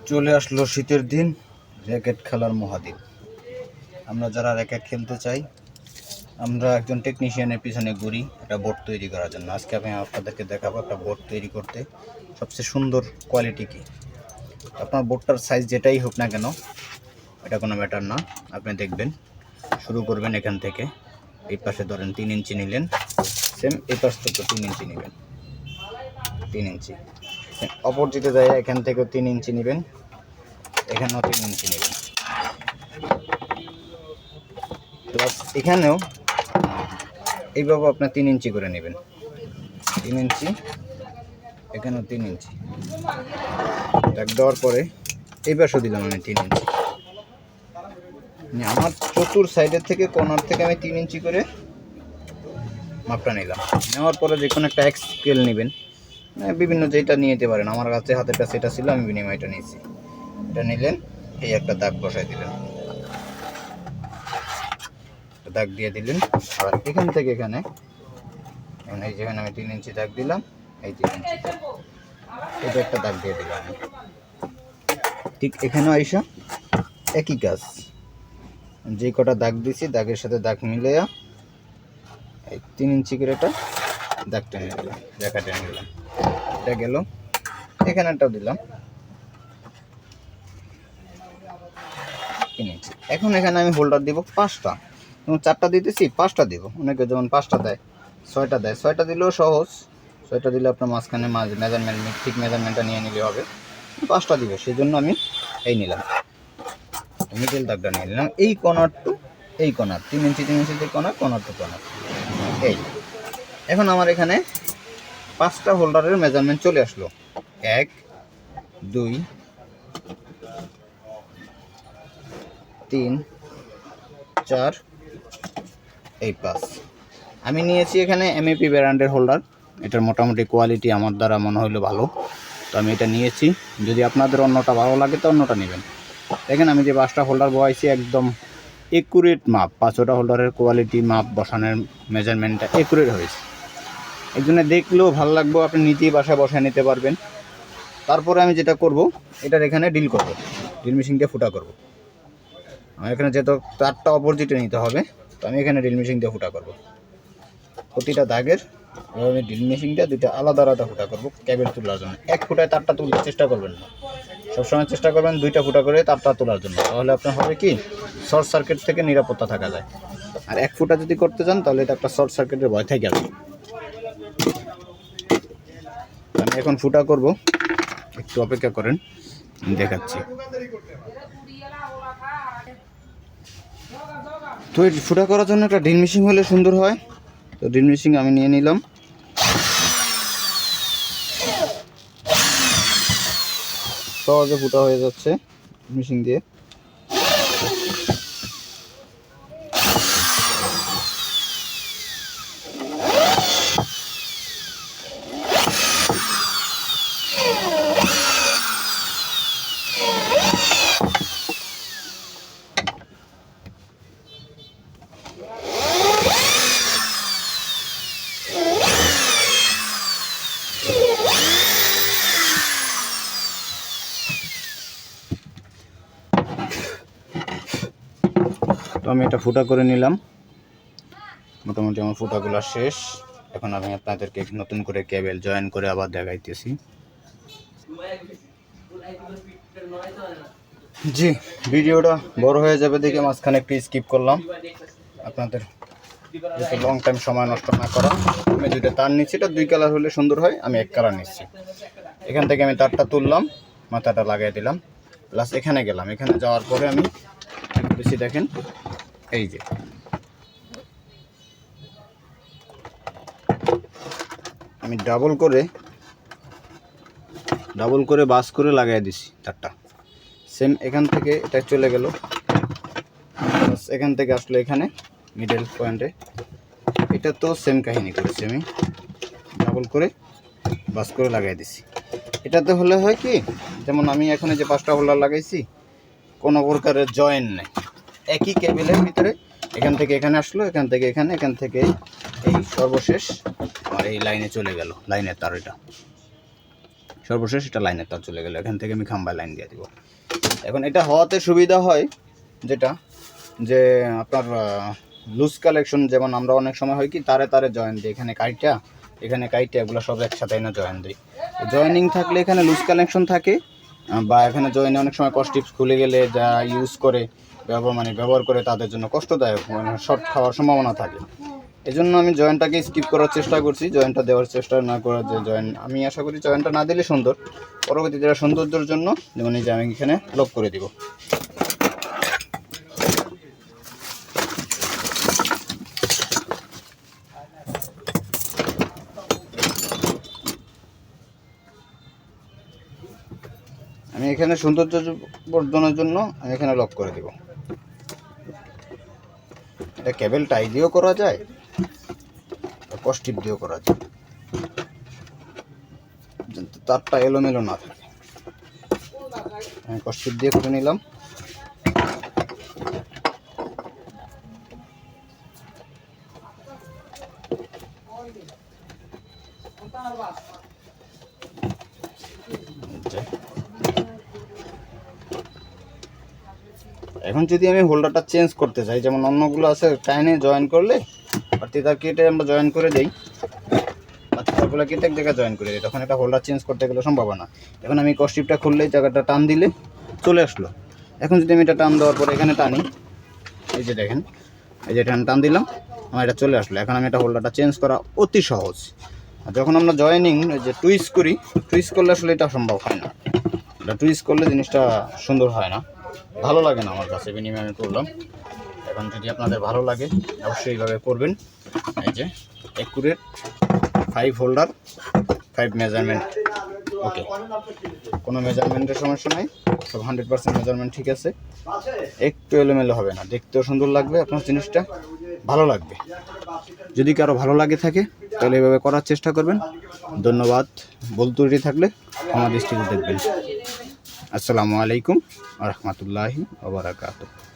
চলে আসলো শীতের দিন, র্যাকেট খেলার মহাদিন। আমরা যারা র্যাকেট খেলতে চাই, আমরা একজন টেকনিশিয়ানের পিছনে ঘুরি একটা বোর্ড তৈরি করার জন্য। আজকে আমি আপনাদেরকে দেখাবো একটা বোর্ড তৈরি করতে সবচেয়ে সুন্দর কোয়ালিটি কী। আপনার বোর্ডটার সাইজ যেটাই হোক না কেন, এটা কোনো ম্যাটার না। আপনি দেখবেন, শুরু করবেন এখান থেকে। এই পাশে ধরেন 3 ইঞ্চি নিলেন, সেম এই পাশ থেকে 3 ইঞ্চি নেবেন, 3 ইঞ্চি। অপরজিটে যায় এখান থেকেও 3 ইঞ্চি নেবেন, এখানেও 3 ইঞ্চি নেবেন, প্লাস এখানেও এইভাবে আপনার 3 ইঞ্চি করে নেবেন, 3 ইঞ্চি, এখানেও 3 ইঞ্চি। দাগ দেওয়ার পরে এই পাশেও দিলাম আমি 3 ইঞ্চি। আমার চতুর সাইডের থেকে কর্নার থেকে আমি 3 ইঞ্চি করে মাপটা নিলাম। নেওয়ার পরে যে কোনো একটা এক্স স্কেল নেবেন, বিভিন্ন যেটা নিয়ে যেতে পারেন। আমার কাছে হাতের কাছে এটা ছিল, আমি বিনিময়টা নিয়েছি। এটা নিলেন, এই একটা দাগ বসাই দিলেন, দাগ দিয়ে দিলেন। আর এখান থেকে এখানে এই যেখানে আমি 3 ইঞ্চি দাগ দিলাম, এই 3 ইঞ্চি এটা একটা দাগ দিয়ে দিলাম। ঠিক এখানেও আইসা একই কাজ, যে কটা দাগ দিছি দাগের সাথে দাগ মিলাইয়া এই 3 ইঞ্চি করে একটা দাগ টেনে দিলাম, রেখা টেনে দিলাম। এটা গেল, এখানে একটাও দিলাম 3 ইঞ্চি। এখন এখানে আমি হোল্ডার দিব 5টা, এবং 4টা দিতেছি, 5টা দিব। অনেকে যেমন 5টা দেয়, 6টা দেয়। 6টা দিলেও সহজ, 6টা দিলে আপনার মাঝখানে মেজারমেন্ট ঠিক মেজারমেন্টটা নিয়ে নিলে হবে। 5টা দিব, সেই জন্য আমি এই নিলাম, মিডল দাগটা নিয়ে নিলাম। এই কর্নার টু এই কর্নার 3 ইঞ্চি 3 ইঞ্চি যে কর্নার, কর্নার টু কর্নার এই। এখন আমার এখানে 5টা হোল্ডারের মেজারমেন্ট চলে আসলো। 1 2 3 4 এই 5। আমি নিয়েছি এখানে এমএপি ব্র্যান্ডের হোল্ডার। এটার মোটামুটি কোয়ালিটি আমার দ্বারা মনে হলো ভালো, তো আমি এটা নিয়েছি। যদি আপনাদের অন্যটা ভালো লাগে তো অন্যটা নেবেন। দেখেন আমি যে 5টা হোল্ডার বসাইছি, একদম একুরেট মাপ। 5টা হোল্ডারের কোয়ালিটি মাপ বসানোর মেজারমেন্টটা একুরেট হয়েছে। এই জন্য দেখলেও ভালো লাগবে, আপনি নিজেই বাসায় বসায় নিতে পারবেন। তারপরে আমি যেটা করব, এটার এখানে ডিল করব, ড্রিল মেশিন দিয়ে ফুটা করব। আমার এখানে যেহেতু তারটা অপোজিটে নিতে হবে, তো আমি এখানে ড্রিল মেশিন দিয়ে ফুটা করব। প্রতিটা দাগের আমি ড্রিল মেশিনটা দুইটা আলাদা আলাদা ফুটা করব কেবল তোলার জন্য। 1 ফুটায় তারটা তুলতে চেষ্টা করবেন না, সবসময় চেষ্টা করবেন 2টা ফুটা করে তারটা তোলার জন্য। তাহলে আপনার হবে কি, শর্ট সার্কিট থেকে নিরাপত্তা থাকা যায়। আর 1 ফুটা যদি করতে যান তাহলে এটা একটা শর্ট সার্কিটের ভয় থেকে যাবে। আমি এখন ফুটা করব, একটু অপেক্ষা করেন, দেখাচ্ছি। তো এই ফুটা করার জন্য একটা ড্রিল মেশিন হলে সুন্দর হয়। তো ড্রিল মেশিন আমি নিয়ে নিলাম। সহজে ফুটা হয়ে যাচ্ছে মেশিন দিয়ে। তো আমি এটা ফুটা করে নিলাম, মোটামুটি আমার ফুটাগুলো শেষ। এখন আমি আপনাদেরকে নতুন করে কেবল জয়েন করে আবার দেখাইতেছি। জি, ভিডিওটা বড় হয়ে যাবে দেখে মাঝখানে একটু স্কিপ করলাম, আপনাদের একটু লং টাইম সময় নষ্ট না করা। আমি 2টা তার নিচ্ছি, এটা 2 কালার হলে সুন্দর হয়, আমি 1 কালার নিচ্ছি। এখান থেকে আমি তারটা তুললাম, মাথাটা লাগিয়ে দিলাম, প্লাস এখানে গেলাম। এখানে যাওয়ার পরে আমি বেশি দেখেন, এই যে আমি ডাবল করে বাস করে লাগিয়ে দিছি তারটা। সেম এখান থেকে এটা চলে গেল, এখান থেকে আসলে এখানে মিডল পয়েন্টে। এটা তো সেম কাহিনী করেছি, আমি ডাবল করে বাস করে লাগিয়ে দিছি। এটাতে হলে হয় কি, যেমন আমি এখন যে 5টা হোল্ডার লাগাইছি, কোনো প্রকারের জয়েন নেই, একই কেবলের ভিতরে। এখান থেকে এখানে আসলো, এখান থেকে এখানে, এখান থেকে এই সর্বশেষ আমার এই লাইনে চলে গেল, লাইনের তার। এটা সর্বশেষ এটা লাইনের তার চলে গেল, এখান থেকে আমি খাম্বায় লাইন দিয়ে দিব। এখন এটা হওয়াতে সুবিধা হয় যেটা, যে আপনার লুজ কালেকশন, যেমন আমরা অনেক সময় হয় কি তারে তারে জয়েন দিই, এখানে কাইটা এগুলো সব একসাথে না জয়েন দিই। জয়েনিং থাকলে এখানে লুজ কালেকশন থাকে, বা এখানে জয়েনে অনেক সময় কস্টিপস খুলে গেলে যা ইউজ করে ব্যবহার করে তাদের জন্য কষ্টদায়ক, শর্ট খাওয়ার সম্ভাবনা থাকে। এই জন্য আমি জয়েন্টটাকে স্কিপ করার চেষ্টা করছি, জয়েন্টটা দেওয়ার চেষ্টা না করার, যে জয়েন্ট আমি আশা করি জয়েন্টটা না দিলে সুন্দর, পরবর্তীতে সৌন্দর্যের জন্য যেমন এই যে আমি এখানে লক করে দিব। আমি এখানে সৌন্দর্য বর্ধনের জন্য আমি এখানে লক করে দিব। এটা কেবল টাই দিয়েও করা যায়, কস্টিপ দিয়েও করা যায়, তারটা এলোমেলো না থাকে। আমি কস্টিপ দিয়ে করে নিলাম। এখন যদি আমি হোল্ডারটা চেঞ্জ করতে চাই, যেমন অন্যগুলো আছে টাইনে জয়েন করলে আর তিতার কেটে আমরা জয়েন করে দিই, আর তিতারগুলো কেটে এক জায়গায় জয়েন করে দিই, তখন এটা হোল্ডার চেঞ্জ করতে গেলে সম্ভব না। এখন আমি কস্টিপটা খুললেই জায়গাটা টান দিলে চলে আসলো। এখন যদি আমি এটা টান দেওয়ার পরে এখানে টানি, এই যে দেখেন, এই যে টান দিলাম, আমার এটা চলে আসলো। এখন আমি এটা হোল্ডারটা চেঞ্জ করা অতি সহজ। আর যখন আমরা জয়েনিং যে টুইস্ট করি, টুইস্ট করলে আসলে এটা সম্ভব হয় না, এটা টুইস্ট করলে জিনিসটা সুন্দর হয় না, ভালো লাগে না আমার কাছে, বিনিময়ে আমি করলাম। এখন যদি আপনাদের ভালো লাগে অবশ্যই এইভাবে করবেন। এই যে অ্যাকুরেট 5 হোল্ডার 5 মেজারমেন্ট, ওকে, কোনো মেজারমেন্টের সমস্যা নাই, সব 100% মেজারমেন্ট ঠিক আছে, একটু এলোমেলো হবে না, দেখতেও সুন্দর লাগবে, আপনার জিনিসটা ভালো লাগবে। যদি কারো ভালো লাগে থাকে তাহলে এভাবে করার চেষ্টা করবেন। ধন্যবাদ। ভুল ত্রুটি থাকলে আমার দৃষ্টিতে দেখবেন। আসসালামু আলাইকুম ওয়া রাহমাতুল্লাহি ওয়া বারাকাতুহু।